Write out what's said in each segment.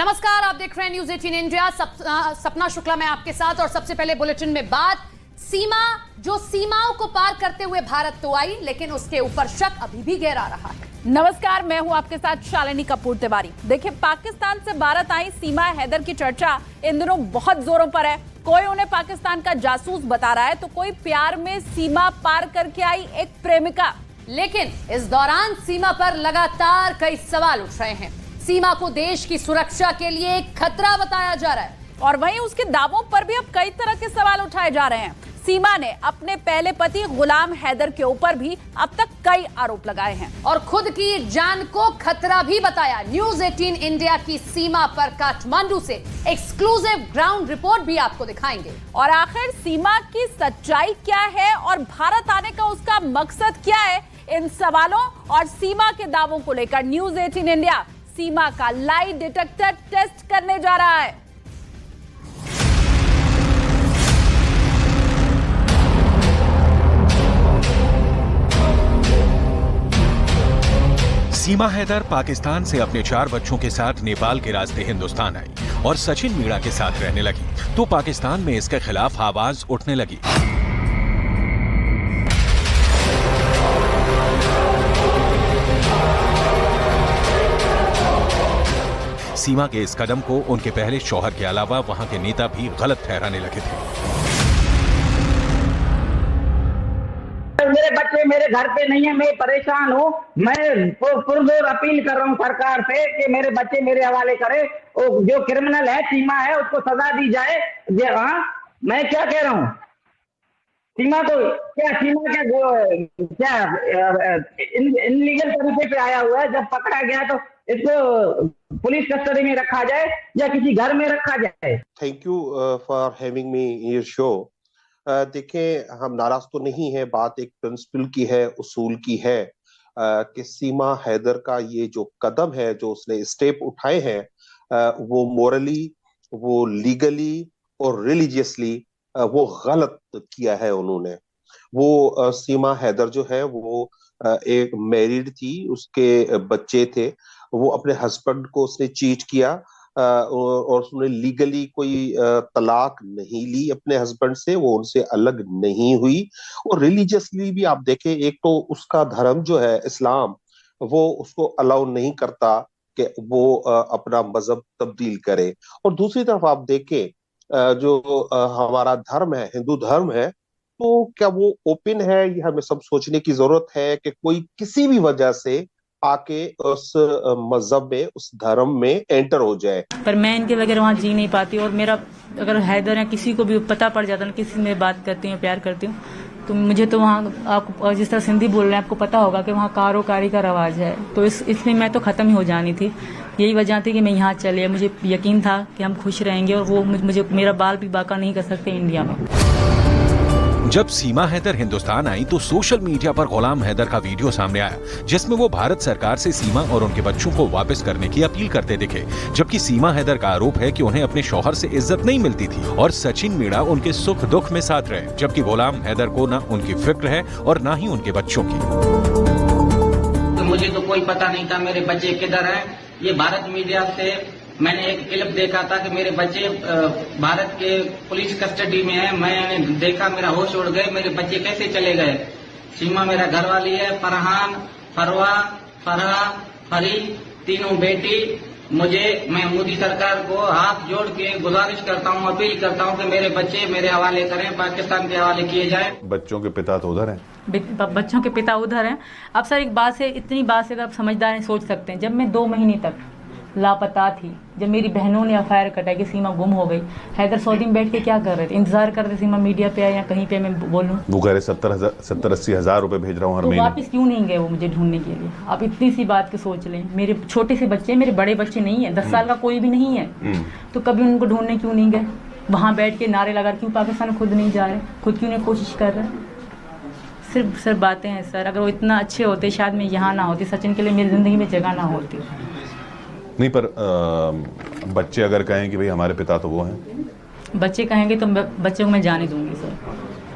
नमस्कार, आप देख रहे हैं न्यूज 18 इंडिया। सपना शुक्ला मैं आपके साथ। और सबसे पहले बुलेटिन में बात सीमाओं को पार करते हुए भारत तो आई, लेकिन उसके ऊपर शक अभी भी गहरा रहा है। नमस्कार, मैं हूं आपके साथ शालिनी कपूर तिवारी। देखिए, पाकिस्तान से भारत आई सीमा हैदर की चर्चा इन दिनों बहुत जोरों पर है। कोई उन्हें पाकिस्तान का जासूस बता रहा है, तो कोई प्यार में सीमा पार करके आई एक प्रेमिका। लेकिन इस दौरान सीमा पर लगातार कई सवाल उठ रहे हैं। सीमा को देश की सुरक्षा के लिए एक खतरा बताया जा रहा है, और वहीं उसके दावों पर भी अब कई तरह के सवाल उठाए जा रहे हैं। सीमा ने अपने पहले पति गुलाम हैदर के ऊपर भी अब तक कई आरोप लगाए हैं और खुद की जान को खतरा भी बताया। न्यूज 18 इंडिया की सीमा पर काठमांडू से एक्सक्लूसिव ग्राउंड रिपोर्ट भी आपको दिखाएंगे। और आखिर सीमा की सच्चाई क्या है और भारत आने का उसका मकसद क्या है, इन सवालों और सीमा के दावों को लेकर न्यूज 18 इंडिया सीमा का लाई डिटेक्टर टेस्ट करने जा रहा है। सीमा हैदर पाकिस्तान से अपने 4 बच्चों के साथ नेपाल के रास्ते हिंदुस्तान आई और सचिन मीणा के साथ रहने लगी, तो पाकिस्तान में इसके खिलाफ आवाज उठने लगी। सीमा के इस कदम को उनके पहले शौहर के अलावा वहां के नेता भी गलत ठहराने लगे थे। मेरे बच्चे मेरे घर पे नहीं है, मैं परेशान हूँ। मैं पुरजोर अपील कर रहा हूँ सरकार से कि मेरे बच्चे मेरे हवाले करे। जो क्रिमिनल है सीमा है, उसको सजा दी जाए। हाँ, मैं क्या कह रहा हूँ, सीमा को क्या इनलीगल तरीके पे आया हुआ है। जब पकड़ा गया तो इसको पुलिस कस्टडी में रखा जाए या किसी घर में रखा जाए। Thank you for having me in your show. देखें, हम नाराज तो नहीं है, बात एक प्रिंसिपल की है, उसूल की है कि सीमा हैदर का ये जो कदम है, जो उसने स्टेप उठाए हैं, वो मोरली, वो लीगली और रिलीजियसली वो गलत किया है उन्होंने। वो सीमा हैदर जो है वो एक मैरिड थी, उसके बच्चे थे। वो अपने हस्बैंड को उसने चीट किया और उसने लीगली कोई तलाक नहीं ली अपने हस्बैंड से, वो उनसे अलग नहीं हुई। और रिलीजियसली भी आप देखें, एक तो उसका धर्म जो है इस्लाम, वो उसको अलाउ नहीं करता कि वो अपना मजहब तब्दील करे। और दूसरी तरफ आप देखें, जो हमारा धर्म है, हिंदू धर्म है, तो क्या वो ओपन है? ये हमें सब सोचने की जरूरत है कि कोई किसी भी वजह से आके उस मजहब में, उस धर्म में एंटर हो जाए। पर मैं इनके बगैर वहाँ जी नहीं पाती। और मेरा अगर हैदर या किसी को भी पता पड़ जाता ना, किसी में बात करती हूँ, प्यार करती हूँ, तो मुझे तो वहाँ, आप जिस तरह सिंधी बोल रहे हैं, आपको पता होगा कि वहाँ कारोकारी का रवाज है। तो इसलिए मैं तो खत्म ही हो जानी थी। यही वजह थी कि मैं यहाँ चले। मुझे यकीन था कि हम खुश रहेंगे और वो मुझे मेरा बाल भी बाका नहीं कर सकते इंडिया में। जब सीमा हैदर हिंदुस्तान आई तो सोशल मीडिया पर गुलाम हैदर का वीडियो सामने आया, जिसमें वो भारत सरकार से सीमा और उनके बच्चों को वापस करने की अपील करते दिखे। जबकि सीमा हैदर का आरोप है कि उन्हें अपने शौहर से इज्जत नहीं मिलती थी और सचिन मीणा उनके सुख दुख में साथ रहे, जबकि गुलाम हैदर को न उनकी फिक्र है और न ही उनके बच्चों की। तो मुझे तो कोई पता नहीं था मेरे बच्चे किधर हैं। ये भारत मीडिया से मैंने एक क्लिप देखा था कि मेरे बच्चे भारत के पुलिस कस्टडी में हैं। मैंने देखा, मेरा होश उड़ गए, मेरे बच्चे कैसे चले गए। सीमा मेरा घरवाली है, फरहान, फरवा, फरहा, फरी, तीनों बेटी। मैं मोदी सरकार को हाथ जोड़ के गुजारिश करता हूँ, अपील करता हूँ कि मेरे बच्चे मेरे हवाले करें, पाकिस्तान के हवाले किए जाए। बच्चों के पिता तो उधर हैं। बच्चों के पिता उधर हैं। अब सर, एक बात से, इतनी बात से अगर आप समझदार हैं, सोच सकते हैं, जब मैं 2 महीने तक लापता थी, जब मेरी बहनों ने एफआईआर कटाई कि सीमा गुम हो गई, हैदर सऊदी में बैठ के क्या कर रहे थे? इंतजार कर रहे थे सीमा मीडिया पे आए या कहीं पे मैं बोलूं। वो कह रहे 70-80 हज़ार रुपए भेज रहा हूँ हर महीने। वापस क्यों नहीं गए वो मुझे ढूंढने के लिए? आप इतनी सी बात के सोच लें। मेरे छोटे से बच्चे, मेरे बड़े बच्चे नहीं है, 10 साल का कोई भी नहीं है, तो कभी उनको ढूंढने क्यों नहीं गए? वहाँ बैठ के नारे लगा, क्यों पाकिस्तान खुद नहीं जा रहे, खुद क्यों नहीं कोशिश कर रहे? सिर्फ बातें हैं सर। अगर वो इतना अच्छे होते, शायद मैं यहाँ ना होती, सचिन के लिए मेरी जिंदगी में जगह ना होती। नहीं, पर बच्चे अगर कहें कि भाई हमारे पिता तो वो हैं, बच्चे कहेंगे तो बच्चे को मैं जाने दूंगी सर।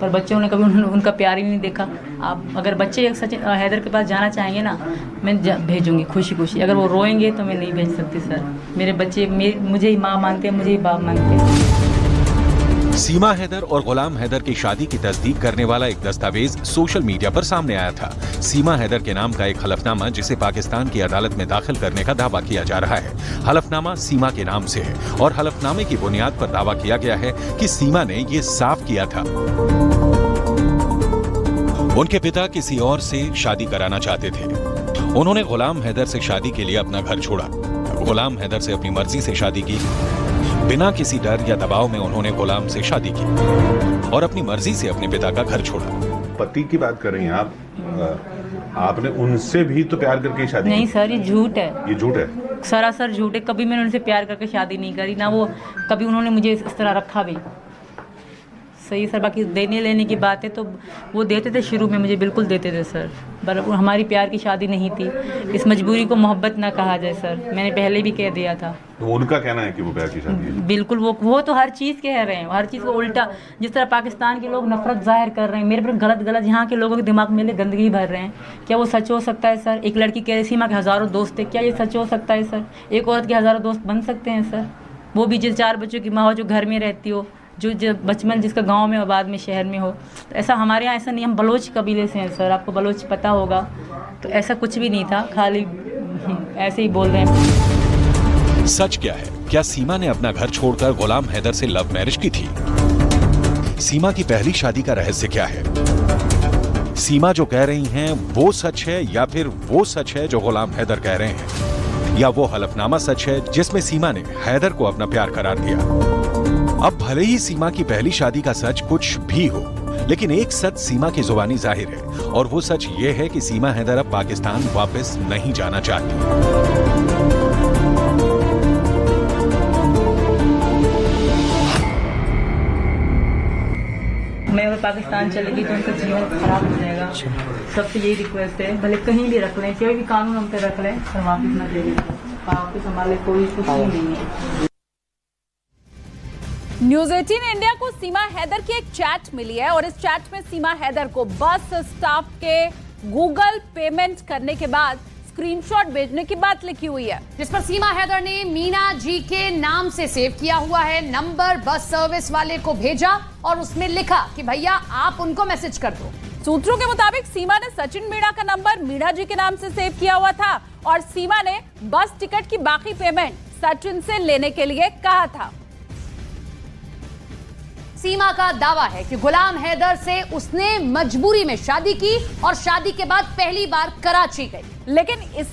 पर बच्चों ने कभी उनका प्यार ही नहीं देखा। आप अगर बच्चे सचिन हैदर के पास जाना चाहेंगे ना, मैं भेजूंगी खुशी खुशी। अगर वो रोएंगे तो मैं नहीं भेज सकती सर। मेरे बच्चे मुझे ही माँ मानते हैं, मुझे ही बाप मानते हैं। सीमा हैदर और गुलाम हैदर की शादी की तस्दीक करने वाला एक दस्तावेज सोशल मीडिया पर सामने आया था। सीमा हैदर के नाम का एक हलफनामा जिसे पाकिस्तान की अदालत में दाखिल करने का दावा किया जा रहा है। हलफनामा सीमा के नाम से है और हलफनामे की बुनियाद पर दावा किया गया है कि सीमा ने ये साफ किया था उनके पिता किसी और से शादी कराना चाहते थे। उन्होंने गुलाम हैदर से शादी के लिए अपना घर छोड़ा। गुलाम हैदर से अपनी मर्जी से शादी की। बिना किसी डर या दबाव में उन्होंने गुलाम से शादी की और अपनी मर्जी से अपने पिता का घर छोड़ा। पति की बात कर रही हैं आप, आपने उनसे भी तो प्यार करके शादी नहीं की? सर, ये झूठ है। ये झूठ है, सरासर झूठ है। कभी मैंने उनसे प्यार करके शादी नहीं करी, ना वो कभी उन्होंने मुझे इस तरह रखा भी। सही सर, बाकी देने लेने की बात है तो वो देते थे शुरू में, मुझे बिल्कुल देते थे सर, पर हमारी प्यार की शादी नहीं थी। इस मजबूरी को मोहब्बत ना कहा जाए सर, मैंने पहले भी कह दिया था। तो उनका कहना है कि वो प्यार की शादी है। बिल्कुल, वो तो हर चीज़ कह रहे हैं, हर चीज़ को उल्टा। जिस तरह पाकिस्तान के लोग नफरत जाहिर कर रहे हैं मेरे पर, गलत यहाँ के लोगों के दिमाग में गंदगी भर रहे हैं। क्या वो सच हो सकता है सर? एक लड़की कह रही सीमा के हज़ारों दोस्त थे, क्या ये सच हो सकता है सर? एक औरत के हज़ारों दोस्त बन सकते हैं सर? वो भी जिस 4 बच्चों की माँ हो, जो घर में रहती हो, जो बचपन जिसका गांव में और बाद में शहर में हो। तो ऐसा हमारे यहाँ ऐसा नहीं, हम बलोच कबीले से हैं सर, आपको बलोच पता होगा। तो ऐसा कुछ भी नहीं था, खाली ऐसे ही बोल रहे हैं। सच क्या है? क्या सीमा ने अपना घर छोड़कर गुलाम हैदर से लव मैरिज की थी? सीमा की पहली शादी का रहस्य क्या है? सीमा जो कह रही हैं वो सच है या फिर वो सच है जो गुलाम हैदर कह रहे हैं? या वो हलफनामा सच है जिसमें सीमा ने हैदर को अपना प्यार करार दिया? अब भले ही सीमा की पहली शादी का सच कुछ भी हो, लेकिन एक सच सीमा की जुबानी जाहिर है और वो सच ये है कि सीमा हैदर अब पाकिस्तान वापस नहीं जाना चाहती। मैं अगर पाकिस्तान चलेगी तो उनका जीवन खराब हो जाएगा। सबसे यही रिक्वेस्ट है, भले कहीं भी रख लें, कोई भी कानून हम पे रख लें, पर वापस न देंगे। वापस हमारे कोई कुछ नहीं है। न्यूज 18 इंडिया को सीमा हैदर की एक चैट मिली है और इस चैट में सीमा हैदर को बस स्टाफ के गूगल पेमेंट करने के बाद स्क्रीनशॉट भेजने की बात लिखी हुई है, जिस पर सीमा हैदर ने मीना जी के नाम से सेव किया हुआ है नंबर बस सर्विस वाले को भेजा और उसमें लिखा कि भैया आप उनको मैसेज कर दो। सूत्रों के मुताबिक सीमा ने सचिन मीणा का नंबर मीणा जी के नाम से सेव किया हुआ था और सीमा ने बस टिकट की बाकी पेमेंट सचिन से लेने के लिए कहा था। सीमा का दावा है कि गुलाम हैदर से उसने मजबूरी में शादी की और शादी के बाद पहली बार कराची गई, लेकिन इस